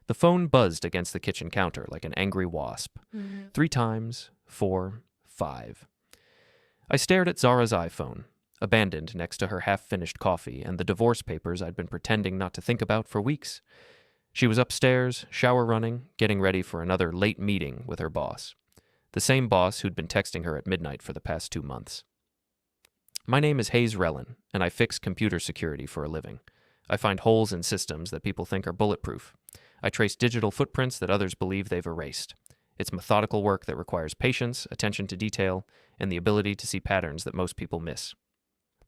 The phone buzzed against the kitchen counter like an angry wasp. 3 times, 4, 5. I stared at Zara's iPhone, abandoned next to her half-finished coffee and the divorce papers I'd been pretending not to think about for weeks. She was upstairs, shower running, getting ready for another late meeting with her boss. The same boss who'd been texting her at midnight for the past 2 months. My name is Hayes Rellin, and I fix computer security for a living. I find holes in systems that people think are bulletproof. I trace digital footprints that others believe they've erased. It's methodical work that requires patience, attention to detail, and the ability to see patterns that most people miss.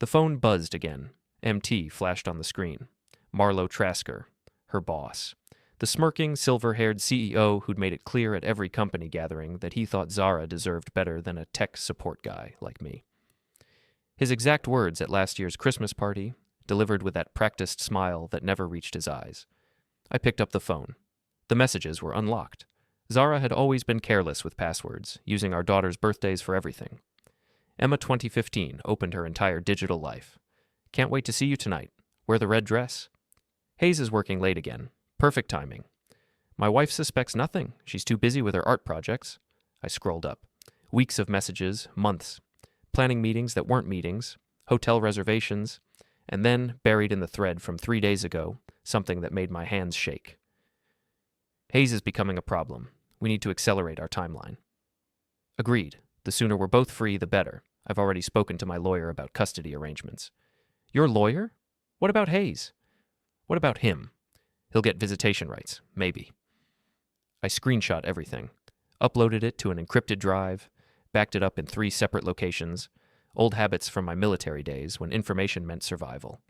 The phone buzzed again. MT flashed on the screen. Marlow Trasker, her boss. The smirking, silver-haired CEO who'd made it clear at every company gathering that he thought Zara deserved better than a tech support guy like me. His exact words at last year's Christmas party, delivered with that practiced smile that never reached his eyes. I picked up the phone. The messages were unlocked. Zara had always been careless with passwords, using our daughter's birthdays for everything. Emma 2015 opened her entire digital life. Can't wait to see you tonight. Wear the red dress. Hayes is working late again. Perfect timing. My wife suspects nothing. She's too busy with her art projects. I scrolled up. Weeks of messages, months. Planning meetings that weren't meetings, hotel reservations, and then, buried in the thread from 3 days ago, something that made my hands shake. Hayes is becoming a problem. We need to accelerate our timeline. Agreed. The sooner we're both free, the better. I've already spoken to my lawyer about custody arrangements. Your lawyer? What about Hayes? What about him? He'll get visitation rights, maybe. I screenshot everything, uploaded it to an encrypted drive, backed it up in 3 separate locations, old habits from my military days when information meant survival.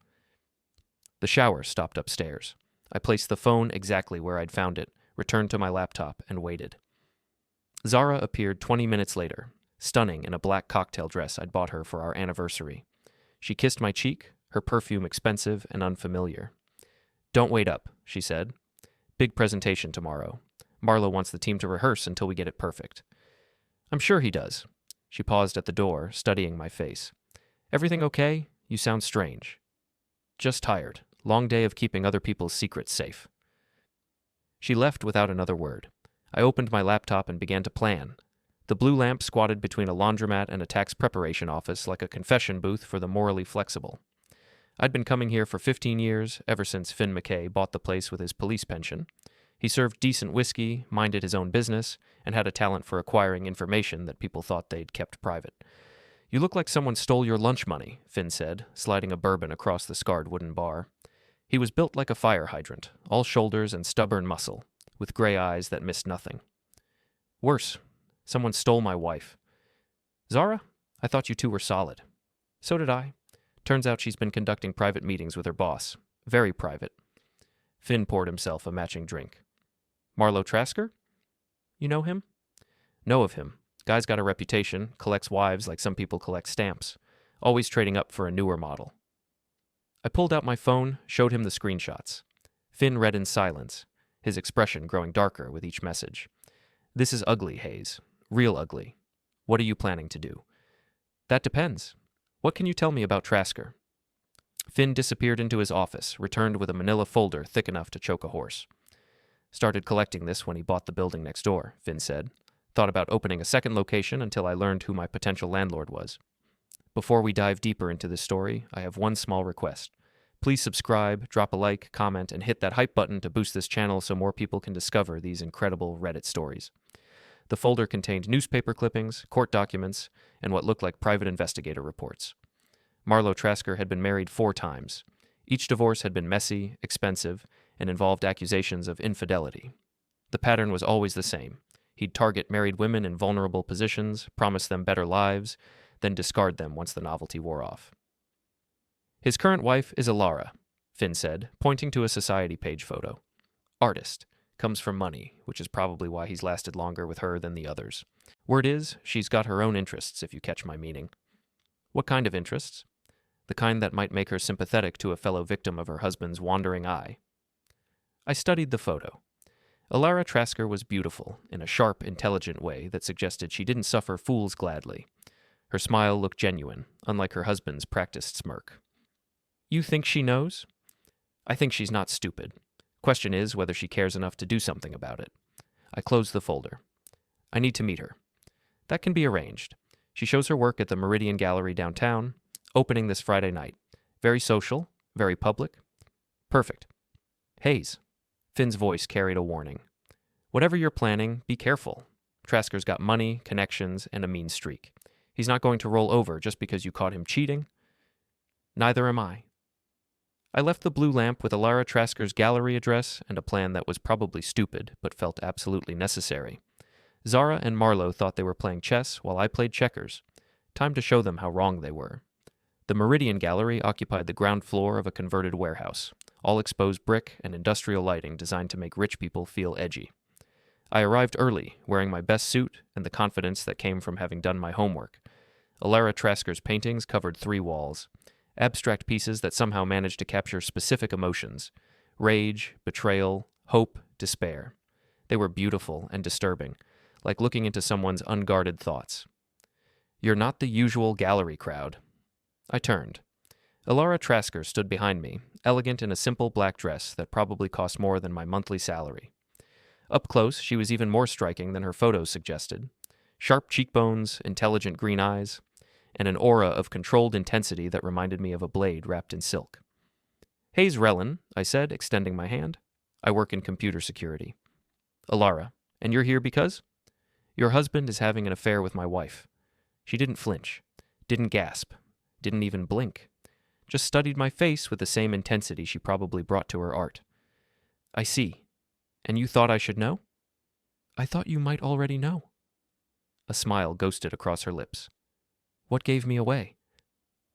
The shower stopped upstairs. I placed the phone exactly where I'd found it, returned to my laptop, and waited. Zara appeared 20 minutes later, stunning in a black cocktail dress I'd bought her for our anniversary. She kissed my cheek, her perfume expensive and unfamiliar. Don't wait up, she said. Big presentation tomorrow. Marlow wants the team to rehearse until we get it perfect. I'm sure he does. She paused at the door, studying my face. Everything okay? You sound strange. Just tired. Long day of keeping other people's secrets safe. She left without another word. I opened my laptop and began to plan. The blue lamp squatted between a laundromat and a tax preparation office like a confession booth for the morally flexible. I'd been coming here for 15 years, ever since Fynn McKay bought the place with his police pension. He served decent whiskey, minded his own business, and had a talent for acquiring information that people thought they'd kept private. You look like someone stole your lunch money, Fynn said, sliding a bourbon across the scarred wooden bar. He was built like a fire hydrant, all shoulders and stubborn muscle, with gray eyes that missed nothing. Worse, someone stole my wife. Zara, I thought you two were solid. So did I. Turns out she's been conducting private meetings with her boss. Very private. Fynn poured himself a matching drink. Marlow Trasker? You know him? Know of him. Guy's got a reputation, collects wives like some people collect stamps. Always trading up for a newer model. I pulled out my phone, showed him the screenshots. Fynn read in silence, his expression growing darker with each message. This is ugly, Hayes. Real ugly. What are you planning to do? That depends. What can you tell me about Trasker? Fynn disappeared into his office, returned with a manila folder thick enough to choke a horse. Started collecting this when he bought the building next door, Fynn said. Thought about opening a second location until I learned who my potential landlord was. Before we dive deeper into this story, I have one small request. Please subscribe, drop a like, comment, and hit that hype button to boost this channel so more people can discover these incredible Reddit stories. The folder contained newspaper clippings, court documents, and what looked like private investigator reports. Marlow Trasker had been married 4 times. Each divorce had been messy, expensive, and involved accusations of infidelity. The pattern was always the same. He'd target married women in vulnerable positions, promise them better lives, then discard them once the novelty wore off. His current wife is Elara, Fynn said, pointing to a society page photo. Artist. Comes from money, which is probably why he's lasted longer with her than the others. Word is, she's got her own interests, if you catch my meaning. What kind of interests? The kind that might make her sympathetic to a fellow victim of her husband's wandering eye. I studied the photo. Elara Trasker was beautiful, in a sharp, intelligent way that suggested she didn't suffer fools gladly. Her smile looked genuine, unlike her husband's practiced smirk. You think she knows? I think she's not stupid. Question is whether she cares enough to do something about it. I close the folder. I need to meet her. That can be arranged. She shows her work at the Meridian Gallery downtown, opening this Friday night. Very social, very public. Perfect. Hayes. Fynn's voice carried a warning. Whatever you're planning, be careful. Trasker's got money, connections, and a mean streak. He's not going to roll over just because you caught him cheating. Neither am I. I left the blue lamp with Elara Trasker's gallery address and a plan that was probably stupid, but felt absolutely necessary. Zara and Marlow thought they were playing chess while I played checkers. Time to show them how wrong they were. The Meridian Gallery occupied the ground floor of a converted warehouse, all exposed brick and industrial lighting designed to make rich people feel edgy. I arrived early, wearing my best suit and the confidence that came from having done my homework. Elara Trasker's paintings covered 3 walls. Abstract pieces that somehow managed to capture specific emotions: rage, betrayal, hope, despair. They were beautiful and disturbing, like looking into someone's unguarded thoughts. You're not the usual gallery crowd. I turned. Elara Trasker stood behind me, elegant in a simple black dress that probably cost more than my monthly salary. Up close, she was even more striking than her photos suggested. Sharp cheekbones, intelligent green eyes, and an aura of controlled intensity that reminded me of a blade wrapped in silk. Hayes Rellin, I said, extending my hand. I work in computer security. Elara, and you're here because? Your husband is having an affair with my wife. She didn't flinch, didn't gasp, didn't even blink. Just studied my face with the same intensity she probably brought to her art. I see. And you thought I should know? I thought you might already know. A smile ghosted across her lips. What gave me away?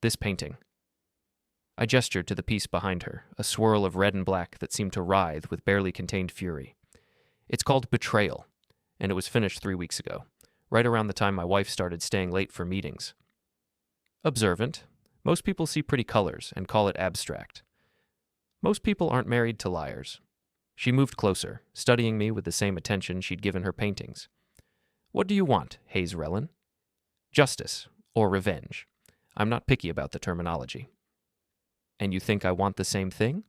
This painting. I gestured to the piece behind her, a swirl of red and black that seemed to writhe with barely contained fury. It's called Betrayal, and it was finished 3 weeks ago, right around the time my wife started staying late for meetings. Observant. Most people see pretty colors and call it abstract. Most people aren't married to liars. She moved closer, studying me with the same attention she'd given her paintings. What do you want, Hayes Rellin? Justice. Or revenge. I'm not picky about the terminology. And you think I want the same thing?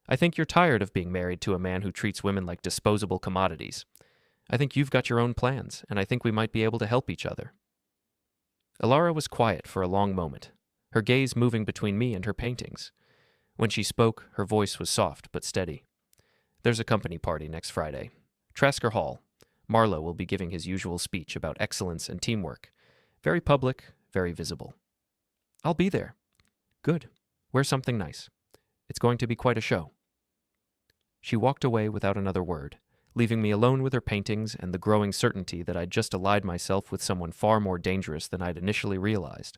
I think you're tired of being married to a man who treats women like disposable commodities. I think you've got your own plans, and I think we might be able to help each other. Elara was quiet for a long moment, her gaze moving between me and her paintings. When she spoke, her voice was soft but steady. There's a company party next Friday. Trasker Hall. Marlow will be giving his usual speech about excellence and teamwork. Very public, very visible. I'll be there. Good. Wear something nice. It's going to be quite a show. She walked away without another word, leaving me alone with her paintings and the growing certainty that I'd just allied myself with someone far more dangerous than I'd initially realized.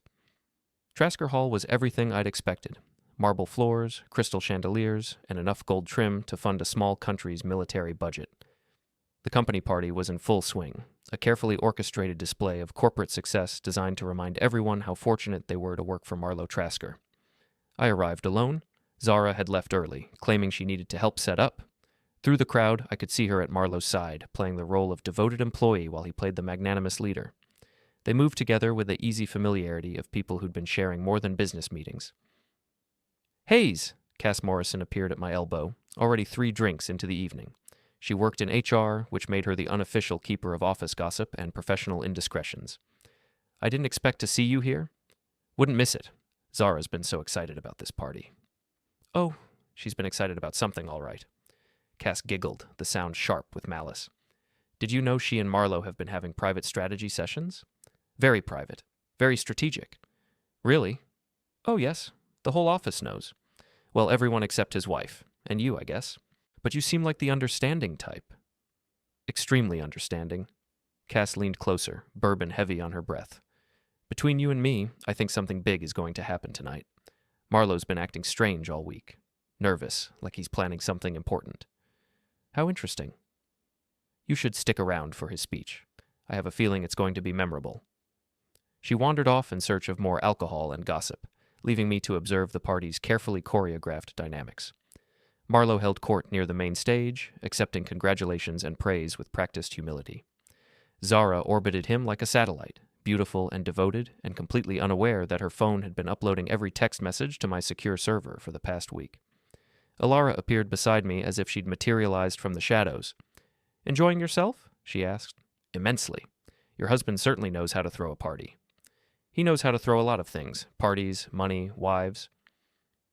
Trasker Hall was everything I'd expected. Marble floors, crystal chandeliers, and enough gold trim to fund a small country's military budget. The company party was in full swing, a carefully orchestrated display of corporate success designed to remind everyone how fortunate they were to work for Marlow Trasker. I arrived alone. Zara had left early, claiming she needed to help set up. Through the crowd, I could see her at Marlow's side, playing the role of devoted employee while he played the magnanimous leader. They moved together with the easy familiarity of people who'd been sharing more than business meetings. Hayes! Cass Morrison appeared at my elbow, already 3 drinks into the evening. She worked in HR, which made her the unofficial keeper of office gossip and professional indiscretions. I didn't expect to see you here. Wouldn't miss it. Zara's been so excited about this party. Oh, she's been excited about something, all right. Cass giggled, the sound sharp with malice. Did you know she and Marlow have been having private strategy sessions? Very private. Very strategic. Really? Oh, yes. The whole office knows. Well, everyone except his wife. And you, I guess. But you seem like the understanding type. Extremely understanding. Cass leaned closer, bourbon heavy on her breath. Between you and me, I think something big is going to happen tonight. Marlow's been acting strange all week. Nervous, like he's planning something important. How interesting. You should stick around for his speech. I have a feeling it's going to be memorable. She wandered off in search of more alcohol and gossip, leaving me to observe the party's carefully choreographed dynamics. Marlow held court near the main stage, accepting congratulations and praise with practiced humility. Zara orbited him like a satellite, beautiful and devoted, and completely unaware that her phone had been uploading every text message to my secure server for the past week. Elara appeared beside me as if she'd materialized from the shadows. "Enjoying yourself?" she asked. "Immensely. Your husband certainly knows how to throw a party." "He knows how to throw a lot of things. Parties, money, wives."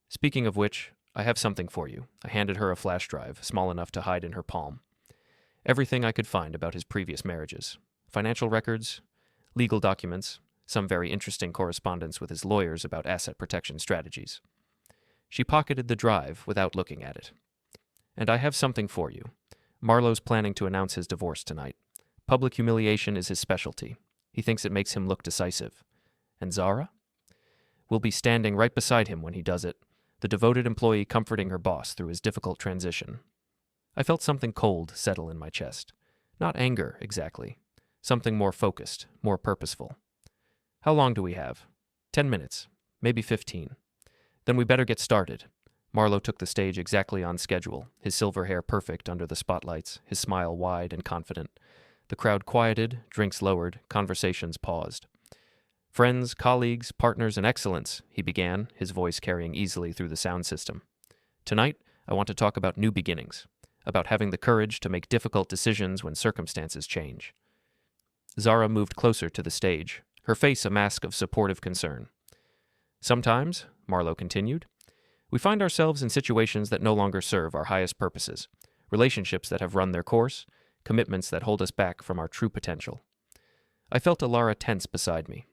"Speaking of which, I have something for you." I handed her a flash drive, small enough to hide in her palm. Everything I could find about his previous marriages. Financial records, legal documents, some very interesting correspondence with his lawyers about asset protection strategies. She pocketed the drive without looking at it. "And I have something for you. Marlow's planning to announce his divorce tonight. Public humiliation is his specialty. He thinks it makes him look decisive. And Zara? We'll be standing right beside him when he does it, the devoted employee comforting her boss through his difficult transition." I felt something cold settle in my chest. Not anger, exactly. Something more focused, more purposeful. "How long do we have?" 10 minutes, maybe 15. "Then we better get started." Marlow took the stage exactly on schedule, his silver hair perfect under the spotlights, his smile wide and confident. The crowd quieted, drinks lowered, conversations paused. "Friends, colleagues, partners, and excellence," he began, his voice carrying easily through the sound system. "Tonight, I want to talk about new beginnings, about having the courage to make difficult decisions when circumstances change." Zara moved closer to the stage, her face a mask of supportive concern. "Sometimes," Marlow continued, "we find ourselves in situations that no longer serve our highest purposes, relationships that have run their course, commitments that hold us back from our true potential." I felt Elara tense beside me.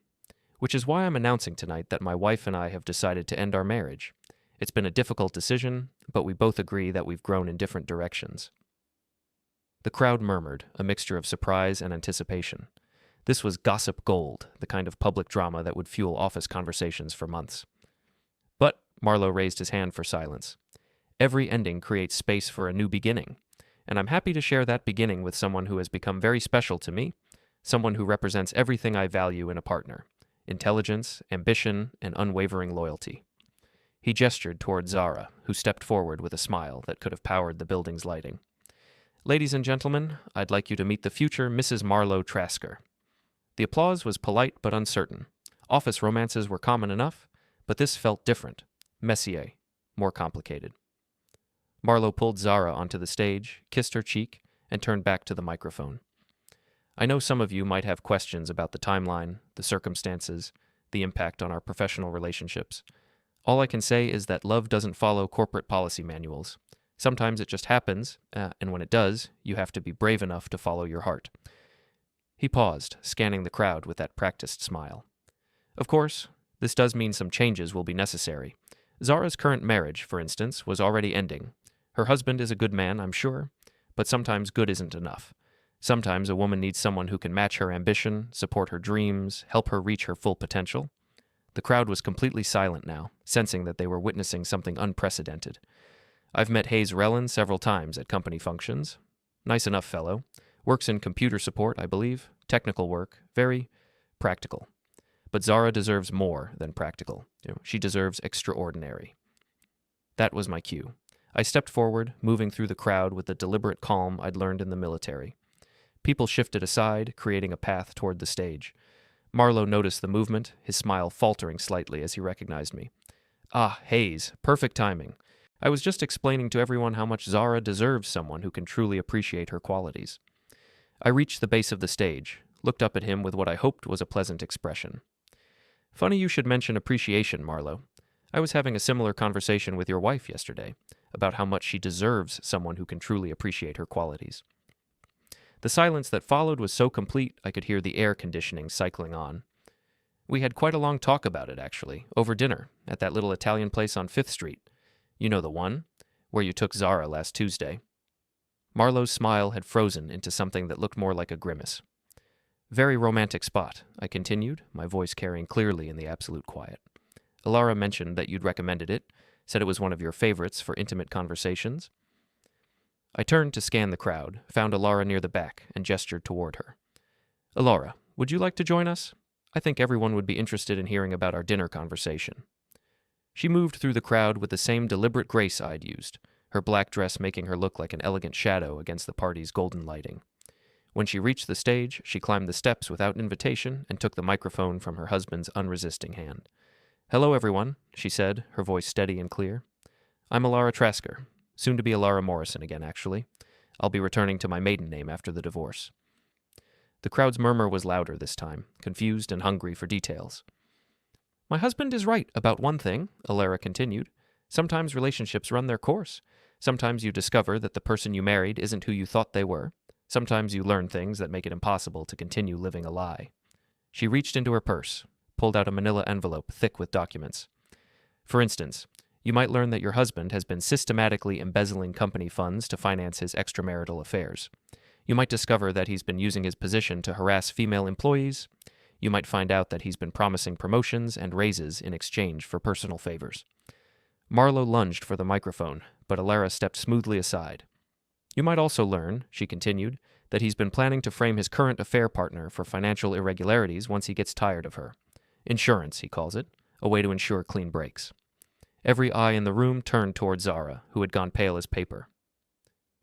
"Which is why I'm announcing tonight that my wife and I have decided to end our marriage. It's been a difficult decision, but we both agree that we've grown in different directions." The crowd murmured, a mixture of surprise and anticipation. This was gossip gold, the kind of public drama that would fuel office conversations for months. "But," Marlow raised his hand for silence, "every ending creates space for a new beginning, and I'm happy to share that beginning with someone who has become very special to me, someone who represents everything I value in a partner: intelligence, ambition, and unwavering loyalty." He gestured toward Zara, who stepped forward with a smile that could have powered the building's lighting. "Ladies and gentlemen, I'd like you to meet the future Mrs. Marlow Trasker." The applause was polite but uncertain. Office romances were common enough, but this felt different, messier, more complicated. Marlow pulled Zara onto the stage, kissed her cheek, and turned back to the microphone. "I know some of you might have questions about the timeline, the circumstances, the impact on our professional relationships. All I can say is that love doesn't follow corporate policy manuals. Sometimes it just happens, and when it does, you have to be brave enough to follow your heart." He paused, scanning the crowd with that practiced smile. "Of course, this does mean some changes will be necessary. Zara's current marriage, for instance, was already ending. Her husband is a good man, I'm sure, but sometimes good isn't enough. Sometimes a woman needs someone who can match her ambition, support her dreams, help her reach her full potential." The crowd was completely silent now, sensing that they were witnessing something unprecedented. "I've met Hayes Rellin several times at company functions. Nice enough fellow. Works in computer support, I believe. Technical work. Very practical. But Zara deserves more than practical. She deserves extraordinary." That was my cue. I stepped forward, moving through the crowd with the deliberate calm I'd learned in the military. People shifted aside, creating a path toward the stage. Marlow noticed the movement, his smile faltering slightly as he recognized me. "Ah, Hayes, perfect timing. I was just explaining to everyone how much Zara deserves someone who can truly appreciate her qualities." I reached the base of the stage, looked up at him with what I hoped was a pleasant expression. "Funny you should mention appreciation, Marlow. I was having a similar conversation with your wife yesterday, about how much she deserves someone who can truly appreciate her qualities." The silence that followed was so complete I could hear the air conditioning cycling on. "We had quite a long talk about it, actually, over dinner, at that little Italian place on 5th Street. You know the one, where you took Zara last Tuesday." Marlow's smile had frozen into something that looked more like a grimace. "Very romantic spot," I continued, my voice carrying clearly in the absolute quiet. "Elara mentioned that you'd recommended it, said it was one of your favorites for intimate conversations." I turned to scan the crowd, found Elara near the back, and gestured toward her. "Elara, would you like to join us? I think everyone would be interested in hearing about our dinner conversation." She moved through the crowd with the same deliberate grace I'd used, her black dress making her look like an elegant shadow against the party's golden lighting. When she reached the stage, she climbed the steps without invitation and took the microphone from her husband's unresisting hand. "Hello, everyone," she said, her voice steady and clear. I'm Elara Trasker, soon to be Elara Morrison again, actually. I'll be returning to my maiden name after the divorce. The crowd's murmur was louder this time, confused and hungry for details. My husband is right about one thing, Elara continued. Sometimes relationships run their course. Sometimes you discover that the person you married isn't who you thought they were. Sometimes you learn things that make it impossible to continue living a lie. She reached into her purse, pulled out a manila envelope thick with documents. For instance, you might learn that your husband has been systematically embezzling company funds to finance his extramarital affairs. You might discover that he's been using his position to harass female employees. You might find out that he's been promising promotions and raises in exchange for personal favors. Marlow lunged for the microphone, but Elara stepped smoothly aside. You might also learn, she continued, that he's been planning to frame his current affair partner for financial irregularities once he gets tired of her. Insurance, he calls it, a way to ensure clean breaks. Every eye in the room turned toward Zara, who had gone pale as paper.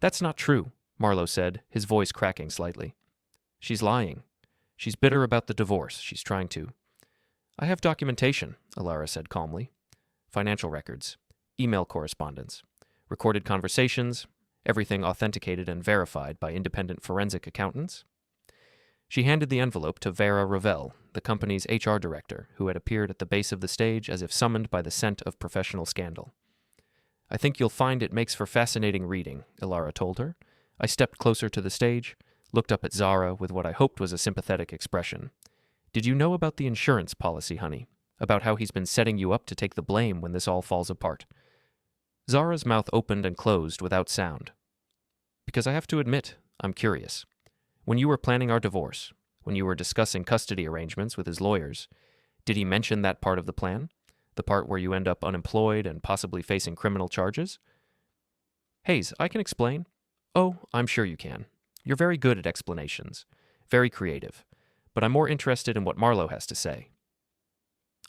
That's not true, Marlow said, his voice cracking slightly. She's lying. She's bitter about the divorce. She's trying to. I have documentation, Elara said calmly. Financial records, email correspondence, recorded conversations, everything authenticated and verified by independent forensic accountants. She handed the envelope to Zara Rellin, the company's HR director, who had appeared at the base of the stage as if summoned by the scent of professional scandal. I think you'll find it makes for fascinating reading, Elara told her. I stepped closer to the stage, looked up at Zara with what I hoped was a sympathetic expression. Did you know about the insurance policy, honey? About how he's been setting you up to take the blame when this all falls apart? Zara's mouth opened and closed without sound. Because I have to admit, I'm curious. When you were planning our divorce, when you were discussing custody arrangements with his lawyers, did he mention that part of the plan? The part where you end up unemployed and possibly facing criminal charges? Hayes, I can explain. Oh, I'm sure you can. You're very good at explanations, very creative, but I'm more interested in what Marlow has to say.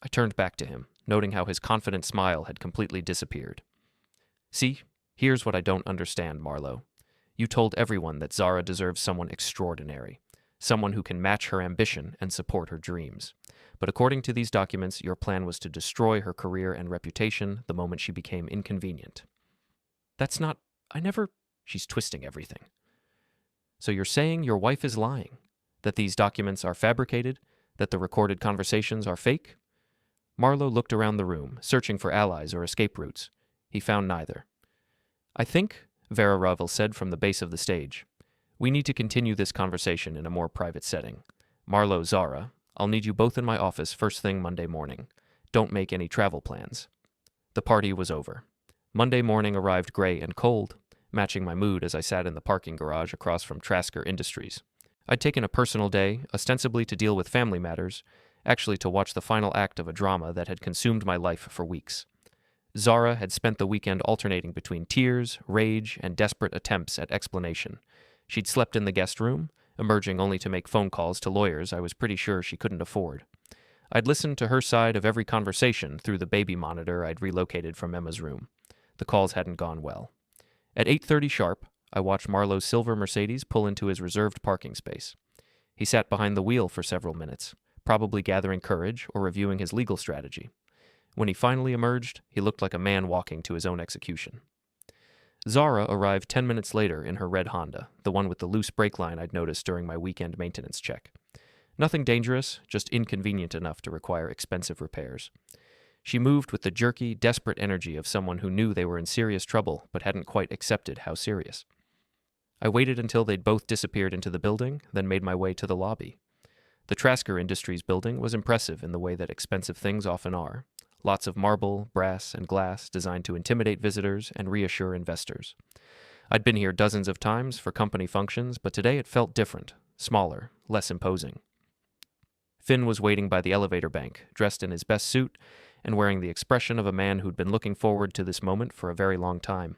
I turned back to him, noting how his confident smile had completely disappeared. See, here's what I don't understand, Marlow. You told everyone that Zara deserves someone extraordinary, someone who can match her ambition and support her dreams. But according to these documents, your plan was to destroy her career and reputation the moment she became inconvenient. That's not... She's twisting everything. So you're saying your wife is lying? That these documents are fabricated? That the recorded conversations are fake? Marlow looked around the room, searching for allies or escape routes. He found neither. I think, Zara Rellin said from the base of the stage, we need to continue this conversation in a more private setting. Marlow, Zara, I'll need you both in my office first thing Monday morning. Don't make any travel plans. The party was over. Monday morning arrived gray and cold, matching my mood as I sat in the parking garage across from Trasker Industries. I'd taken a personal day, ostensibly to deal with family matters, actually to watch the final act of a drama that had consumed my life for weeks. Zara had spent the weekend alternating between tears, rage, and desperate attempts at explanation. She'd slept in the guest room, emerging only to make phone calls to lawyers I was pretty sure she couldn't afford. I'd listened to her side of every conversation through the baby monitor I'd relocated from Emma's room. The calls hadn't gone well. At 8:30 sharp, I watched Marlow's silver Mercedes pull into his reserved parking space. He sat behind the wheel for several minutes, probably gathering courage or reviewing his legal strategy. When he finally emerged, he looked like a man walking to his own execution. Zara arrived 10 minutes later in her red Honda, the one with the loose brake line I'd noticed during my weekend maintenance check. Nothing dangerous, just inconvenient enough to require expensive repairs. She moved with the jerky, desperate energy of someone who knew they were in serious trouble but hadn't quite accepted how serious. I waited until they'd both disappeared into the building, then made my way to the lobby. The Trasker Industries building was impressive in the way that expensive things often are. Lots of marble, brass, and glass designed to intimidate visitors and reassure investors. I'd been here dozens of times for company functions, but today it felt different, smaller, less imposing. Fynn was waiting by the elevator bank, dressed in his best suit and wearing the expression of a man who'd been looking forward to this moment for a very long time.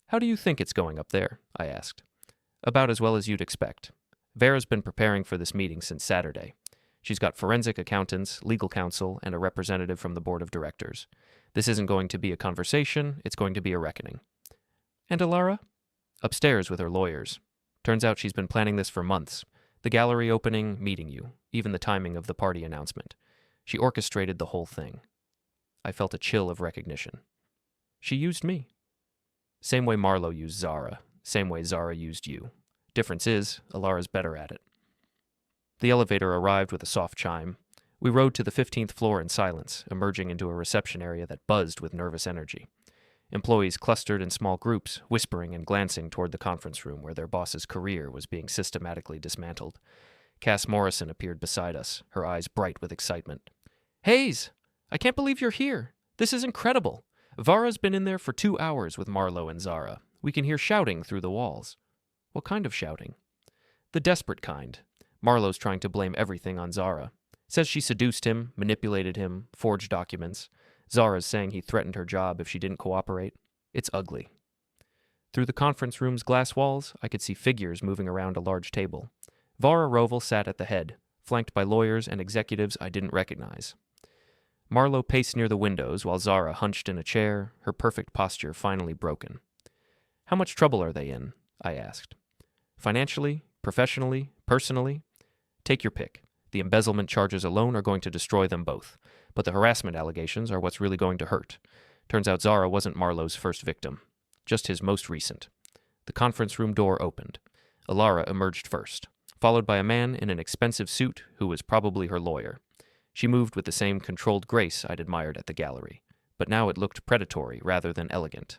How do you think it's going up there? I asked. About as well as you'd expect. Vera's been preparing for this meeting since Saturday. She's got forensic accountants, legal counsel, and a representative from the board of directors. This isn't going to be a conversation, it's going to be a reckoning. And Elara? Upstairs with her lawyers. Turns out she's been planning this for months. The gallery opening, meeting you, even the timing of the party announcement. She orchestrated the whole thing. I felt a chill of recognition. She used me. Same way Marlow used Zara. Same way Zara used you. Difference is, Elara's better at it. The elevator arrived with a soft chime. We rode to the 15th floor in silence, emerging into a reception area that buzzed with nervous energy. Employees clustered in small groups, whispering and glancing toward the conference room where their boss's career was being systematically dismantled. Cass Morrison appeared beside us, her eyes bright with excitement. "Hayes! I can't believe you're here! This is incredible! Vara's been in there for 2 hours with Marlow and Zara. We can hear shouting through the walls." "What kind of shouting?" "The desperate kind. Marlow's trying to blame everything on Zara. Says she seduced him, manipulated him, forged documents. Zara's saying he threatened her job if she didn't cooperate. It's ugly." Through the conference room's glass walls, I could see figures moving around a large table. Vara Roval sat at the head, flanked by lawyers and executives I didn't recognize. Marlow paced near the windows while Zara hunched in a chair, her perfect posture finally broken. "How much trouble are they in?" I asked. "Financially, professionally, personally? Take your pick. The embezzlement charges alone are going to destroy them both, but the harassment allegations are what's really going to hurt. Turns out Zara wasn't Marlow's first victim, just his most recent." The conference room door opened. Elara emerged first, followed by a man in an expensive suit who was probably her lawyer. She moved with the same controlled grace I'd admired at the gallery, but now it looked predatory rather than elegant.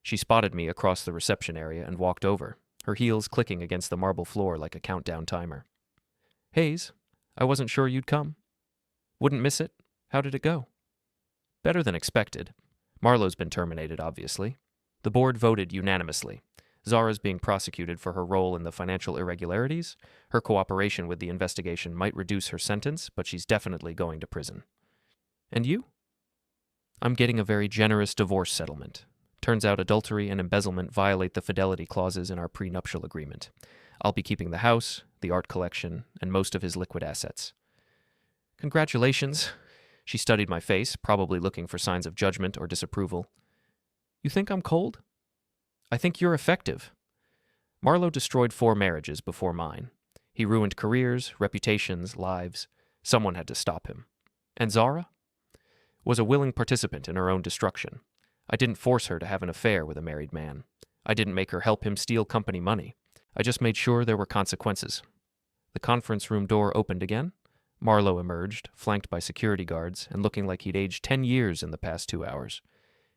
She spotted me across the reception area and walked over, her heels clicking against the marble floor like a countdown timer. "Hayes, I wasn't sure you'd come. Wouldn't miss it. How did it go?" "Better than expected. Marlow's been terminated, obviously. The board voted unanimously. Zara's being prosecuted for her role in the financial irregularities. Her cooperation with the investigation might reduce her sentence, but she's definitely going to prison." "And you?" "I'm getting a very generous divorce settlement. Turns out adultery and embezzlement violate the fidelity clauses in our prenuptial agreement. I'll be keeping the house, the art collection, and most of his liquid assets." "Congratulations." She studied my face, probably looking for signs of judgment or disapproval. "You think I'm cold?" "I think you're effective." Marlow destroyed 4 marriages before mine. He ruined careers, reputations, lives. Someone had to stop him. And Zara? Was a willing participant in her own destruction. I didn't force her to have an affair with a married man. I didn't make her help him steal company money. I just made sure there were consequences. The conference room door opened again. Marlow emerged, flanked by security guards, and looking like he'd aged 10 years in the past 2 hours.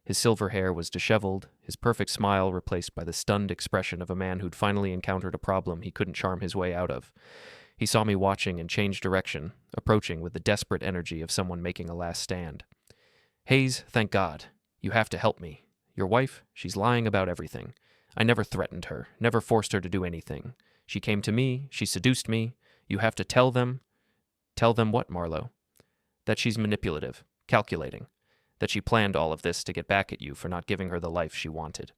His silver hair was disheveled, his perfect smile replaced by the stunned expression of a man who'd finally encountered a problem he couldn't charm his way out of. He saw me watching and changed direction, approaching with the desperate energy of someone making a last stand. "Hayes, thank God. You have to help me. Your wife, she's lying about everything. I never threatened her, never forced her to do anything. She came to me, she seduced me. You have to tell them." "Tell them what, Marlow?" "That she's manipulative, calculating. That she planned all of this to get back at you for not giving her the life she wanted."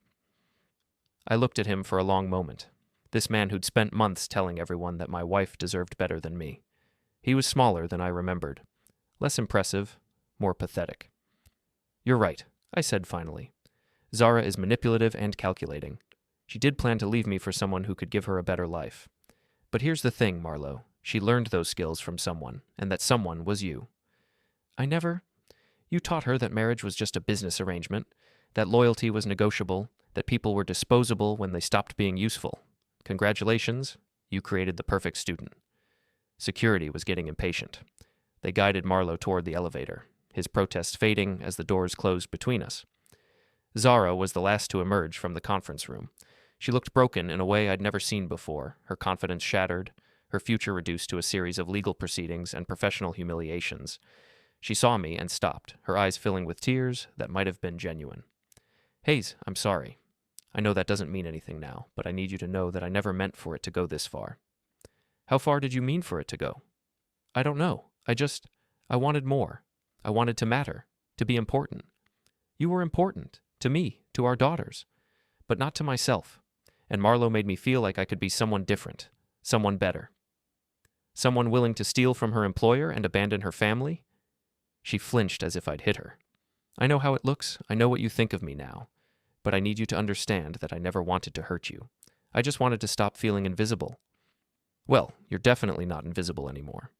I looked at him for a long moment. This man who'd spent months telling everyone that my wife deserved better than me. He was smaller than I remembered. Less impressive, more pathetic. "You're right," I said finally. "Zara is manipulative and calculating. She did plan to leave me for someone who could give her a better life. But here's the thing, Marlow. She learned those skills from someone, and that someone was you." "I never... You taught her that marriage was just a business arrangement, that loyalty was negotiable, that people were disposable when they stopped being useful. Congratulations, you created the perfect student." Security was getting impatient. They guided Marlow toward the elevator, his protest fading as the doors closed between us. Zara was the last to emerge from the conference room. She looked broken in a way I'd never seen before, her confidence shattered, her future reduced to a series of legal proceedings and professional humiliations. She saw me and stopped, her eyes filling with tears that might have been genuine. "Hayes, I'm sorry. I know that doesn't mean anything now, but I need you to know that I never meant for it to go this far." "How far did you mean for it to go?" "I don't know. I wanted more. I wanted to matter, to be important. You were important, to me, to our daughters, but not to myself. And Marlow made me feel like I could be someone different, someone better. Someone willing to steal from her employer and abandon her family?" She flinched as if I'd hit her. "I know how it looks. I know what you think of me now. But I need you to understand that I never wanted to hurt you. I just wanted to stop feeling invisible." "Well, you're definitely not invisible anymore."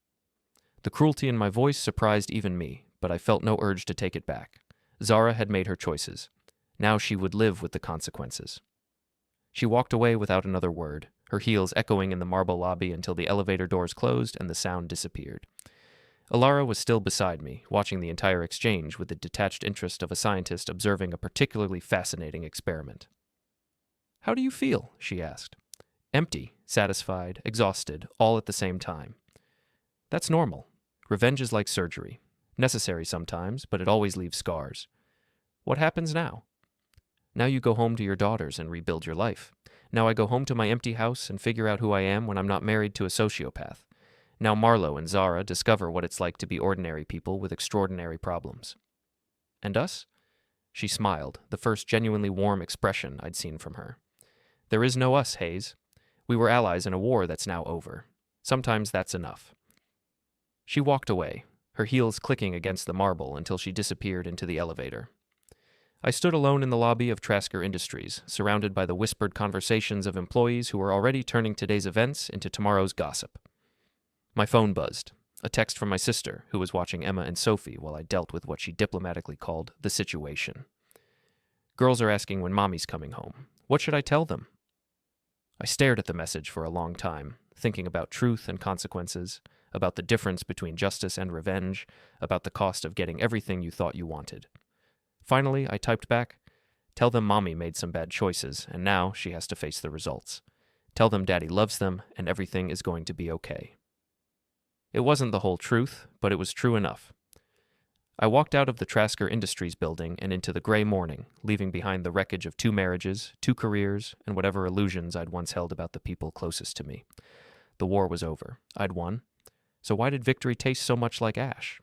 The cruelty in my voice surprised even me, but I felt no urge to take it back. Zara had made her choices. Now she would live with the consequences. She walked away without another word, her heels echoing in the marble lobby until the elevator doors closed and the sound disappeared. Elara was still beside me, watching the entire exchange with the detached interest of a scientist observing a particularly fascinating experiment. "How do you feel?" she asked. "Empty, satisfied, exhausted, all at the same time." "That's normal. Revenge is like surgery. Necessary sometimes, but it always leaves scars." "What happens now?" "Now you go home to your daughters and rebuild your life. Now I go home to my empty house and figure out who I am when I'm not married to a sociopath. Now Marlow and Zara discover what it's like to be ordinary people with extraordinary problems." "And us?" She smiled, the first genuinely warm expression I'd seen from her. "There is no us, Hayes. We were allies in a war that's now over. Sometimes that's enough." She walked away, her heels clicking against the marble until she disappeared into the elevator. I stood alone in the lobby of Trasker Industries, surrounded by the whispered conversations of employees who were already turning today's events into tomorrow's gossip. My phone buzzed, a text from my sister, who was watching Emma and Sophie while I dealt with what she diplomatically called the situation. "Girls are asking when Mommy's coming home. What should I tell them?" I stared at the message for a long time, thinking about truth and consequences, about the difference between justice and revenge, about the cost of getting everything you thought you wanted. Finally, I typed back, "Tell them Mommy made some bad choices, and now she has to face the results. Tell them Daddy loves them, and everything is going to be okay." It wasn't the whole truth, but it was true enough. I walked out of the Trasker Industries building and into the gray morning, leaving behind the wreckage of 2 marriages, 2 careers, and whatever illusions I'd once held about the people closest to me. The war was over. I'd won. So why did victory taste so much like ash?